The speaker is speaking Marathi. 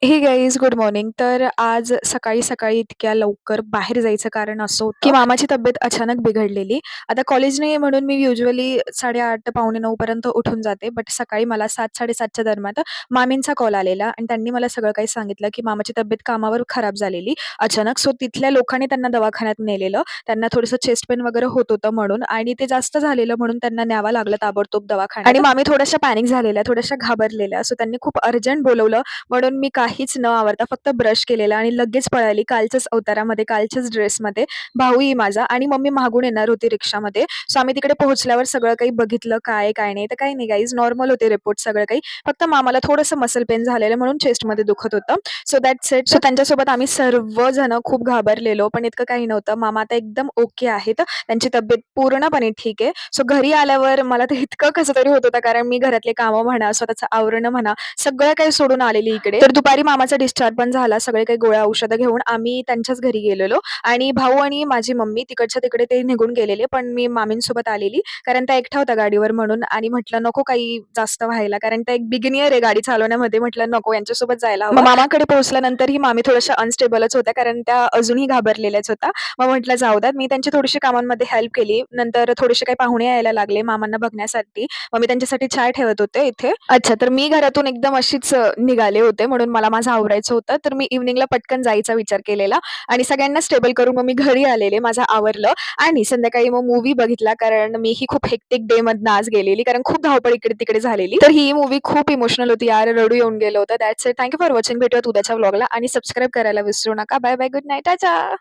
हे गाईज गुड मॉर्निंग. तर आज सकाळी-सकाळी इतक्या लवकर बाहेर जायचं कारण असं होतं, की मामाची तब्येत अचानक बिघडलेली. आता कॉलेज नाही आहे म्हणून मी युजुअली 8:30 पावणे 9 पर्यंत उठून जाते. बट सकाळी मला 7:00-7:30च्या दरम्यान मामींचा कॉल आलेला आणि त्यांनी मला सगळं काही सांगितलं, की मामाची तब्येत कामावर खराब झालेली अचानक. सो तिथल्या लोकांनी त्यांना दवाखान्यात नेलेलं. त्यांना थोडंसं चेस्ट पेन वगैरे होत होतं म्हणून आणि ते जास्त झालेलं म्हणून त्यांना न्यावं लागलं ताबडतोब दवाखान्यात आणि मामी थोड्याशा पॅनिक झालेल्या, थोड्याशा घाबरलेल्या. सो त्यांनी खूप अर्जंट बोलावलं म्हणून मी काहीच न आवरता फक्त ब्रश केलेला आणि लगेच पळाली कालच्याच अवतारामध्ये, कालच्याच ड्रेसमध्ये. भाऊही माझा आणि मम्मी मागून येणार होती रिक्षामध्ये. सो आम्ही तिकडे पोहोचल्यावर सगळं काही बघितलं काय आहे, काय नाही. तर काही नाही गाईज नॉर्मल होते रिपोर्ट सगळं काही. फक्त मामाला थोडंसं मसल पेन झालेलं म्हणून चेस्टमध्ये दुखत होतं. So that's it. सो त्यांच्यासोबत आम्ही सर्वजण खूप घाबरलेलो, पण इतकं काही नव्हतं. मामा आता एकदम ओके आहेत. त्यांची तब्येत पूर्णपणे ठीक आहे. सो घरी आल्यावर मला तर इतकं कसं तरी होत होतं कारण मी घरातले कामं म्हणा, स्वतःचं आवरणं म्हणा, सगळं काही सोडून आलेली इकडे. तर दुपारी मामाचा डिस्चार्ज पण झाला. सगळे काही गोळ्या औषधं घेऊन आम्ही त्यांच्याच घरी गेलेलो आणि भाऊ आणि माझी मम्मी तिकडच्या तिकडे ते निघून गेलेले. पण मी मामींसोबत आलेली कारण त्या एकट्या होत्या गाडीवर म्हणून आणि म्हटलं नको काही जास्त व्हायला कारण त्या एक बिगिनियर आहे गाडी चालवण्यामध्ये. म्हटलं नको यांच्यासोबत जायला हवं. मग मामाकडे पोहोचल्यानंतरही मामी थोड्याशा अनस्टेबलच होत्या कारण त्या अजूनही घाबरलेल्याच होत्या. मग म्हटलं जाऊ द्यात. मी त्यांची थोडीशी कामांमध्ये हेल्प केली. नंतर थोडेसे काही पाहुणे यायला लागले मामांना बघण्यासाठी. मग मी त्यांच्यासाठी चाय ठेवत होते इथे. अच्छा, तर मी घरातून एकदम अशीच निघाले होते म्हणून मला माझं आवरायचं होतं. तर मी इव्हनिंगला पटकन जायचा विचार केलेला आणि सगळ्यांना स्टेबल करून मग मी घरी आलेले. माझं आवरलं आणि संध्याकाळी मग मूव्ही बघितला कारण मीही खूप हेक्टिक डेमधनं आज गेलेली कारण खूप धावपळ इकडे-तिकडे झालेली. तर ही मूव्ही खूप इमोशनल होती यार, रडू येऊन गेलं होतं. That's it. Thank you for watching. भेटूयात उद्याच्या व्लॉगला आणि सबस्क्राईब करायला विसरू नका. Bye bye. Good night. Tata.